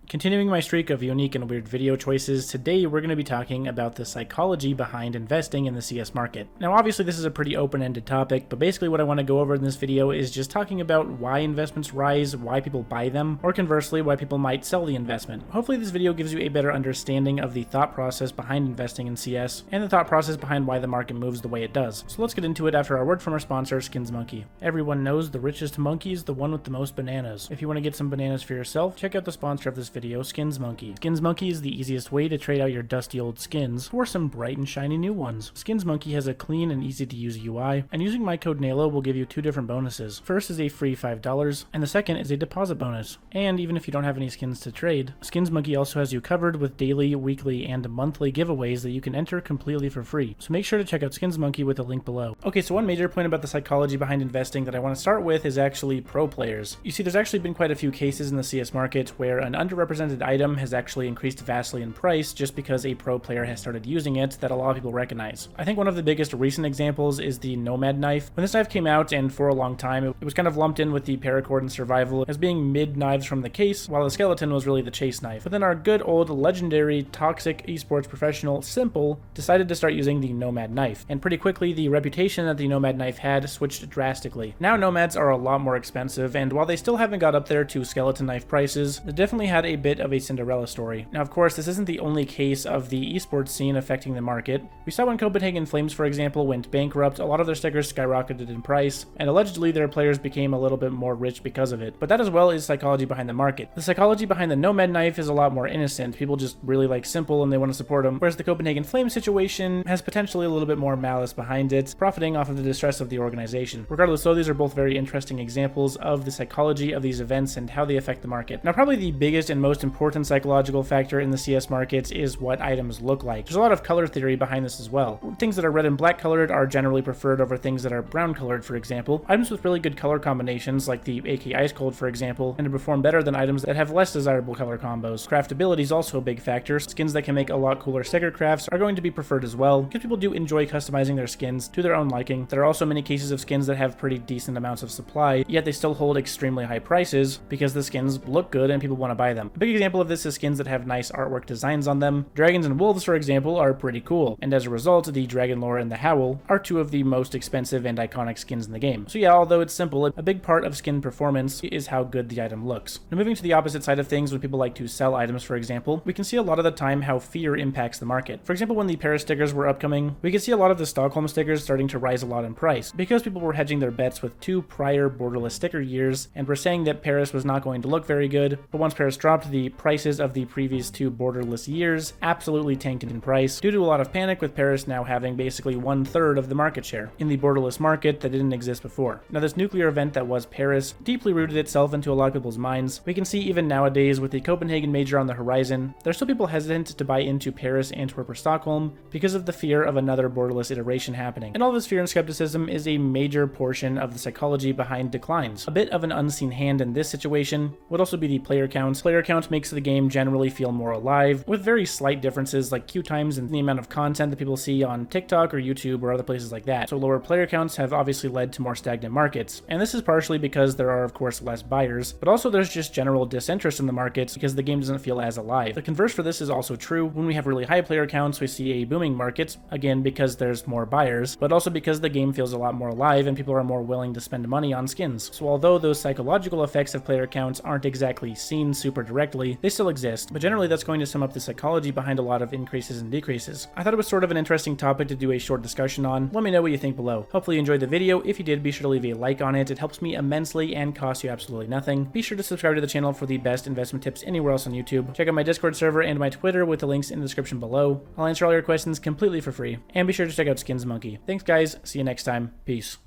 Continuing my streak of unique and weird video choices, today we're going to be talking about the psychology behind investing in the CS market. Now obviously this is a pretty open-ended topic, but basically what I want to go over in this video is just talking about why investments rise, why people buy them, or conversely why people might sell the investment. Hopefully this video gives you a better understanding of the thought process behind investing in CS, and the thought process behind why the market moves the way it does. So let's get into it after our word from our sponsor, Skins Monkey. Everyone knows the richest monkey is the one with the most bananas. If you want to get some bananas for yourself, check out the sponsor of this video, Skins Monkey. Skins Monkey is the easiest way to trade out your dusty old skins for some bright and shiny new ones. Skins Monkey has a clean and easy to use UI, and using my code Nalo will give you two different bonuses. First is a free $5, and the second is a deposit bonus. And even if you don't have any skins to trade, Skins Monkey also has you covered with daily, weekly, and monthly giveaways that you can enter completely for free. So make sure to check out Skins Monkey with the link below. Okay, so one major point about the psychology behind investing that I want to start with is actually pro players. You see, there's actually been quite a few cases in the CS market where an underrepresented item has actually increased vastly in price just because a pro player has started using it that a lot of people recognize. I think one of the biggest recent examples is the Nomad knife. When this knife came out, and for a long time, it was kind of lumped in with the paracord and survival as being mid knives from the case, while the skeleton was really the chase knife. But then our good old legendary toxic esports professional Simple decided to start using the Nomad knife, and pretty quickly the reputation that the Nomad knife had switched drastically. Now Nomads are a lot more expensive, and while they still haven't got up there to skeleton knife prices, they definitely had a bit of a Cinderella story. Now of course this isn't the only case of the esports scene affecting the market. We saw when Copenhagen Flames, for example, went bankrupt, a lot of their stickers skyrocketed in price, and allegedly their players became a little bit more rich because of it. But that as well is psychology behind the market. The psychology behind the Nomad knife is a lot more innocent. People just really like Simple and they want to support him, whereas the Copenhagen Flames situation has potentially a little bit more malice behind it, profiting off of the distress of the organization. Regardless though, these are both very interesting examples of the psychology of these events and how they affect the market. Now probably the biggest and most important psychological factor in the CS market is what items look like. There's a lot of color theory behind this as well. Things that are red and black colored are generally preferred over things that are brown colored, for example. Items with really good color combinations, like the AK Ice Cold, for example, tend to perform better than items that have less desirable color combos. Craftability is also a big factor. Skins that can make a lot cooler sticker crafts are going to be preferred as well, because people do enjoy customizing their skins to their own liking. There are also many cases of skins that have pretty decent amounts of supply, yet they still hold extremely high prices because the skins look good and people want to buy them. A big example of this is skins that have nice artwork designs on them. Dragons and wolves, for example, are pretty cool, and as a result, the Dragon Lore and the Howl are two of the most expensive and iconic skins in the game. So yeah, although it's simple, a big part of skin performance is how good the item looks. Now moving to the opposite side of things, when people like to sell items, for example, we can see a lot of the time how fear impacts the market. For example, when the Paris stickers were upcoming, we could see a lot of the Stockholm stickers starting to rise a lot in price because people were hedging their bets with two prior borderless sticker years and were saying that Paris was not going to look very good. But once Paris dropped, the prices of the previous two borderless years absolutely tanked in price due to a lot of panic, with Paris now having basically 1/3 of the market share in the borderless market that didn't exist before. Now this nuclear event that was Paris deeply rooted itself into a lot of people's minds. We can see even nowadays with the Copenhagen Major on the horizon, there's still people hesitant to buy into Paris, Antwerp, or Stockholm because of the fear of another borderless iteration happening. And all this fear and skepticism is a major portion of the psychology behind declines. A bit of an unseen hand in this situation would also be the player count. Player count makes the game generally feel more alive, with very slight differences like queue times and the amount of content that people see on TikTok or YouTube or other places like that. So lower player counts have obviously led to more stagnant markets, and this is partially because there are of course less buyers, but also there's just general disinterest in the markets because the game doesn't feel as alive. The converse for this is also true. When we have really high player counts, we see a booming market, again because there's more buyers, but also because the game feels a lot more alive and people are more willing to spend money on skins. So although those psychological effects of player counts aren't exactly seen super directly, they still exist, but generally that's going to sum up the psychology behind a lot of increases and decreases. I thought it was sort of an interesting topic to do a short discussion on. Let me know what you think below. Hopefully you enjoyed the video. If you did, be sure to leave a like on it. It helps me immensely and costs you absolutely nothing. Be sure to subscribe to the channel for the best investment tips anywhere else on YouTube. Check out my Discord server and my Twitter with the links in the description below. I'll answer all your questions completely for free. And be sure to check out Skins Monkey. Thanks guys, see you next time. Peace.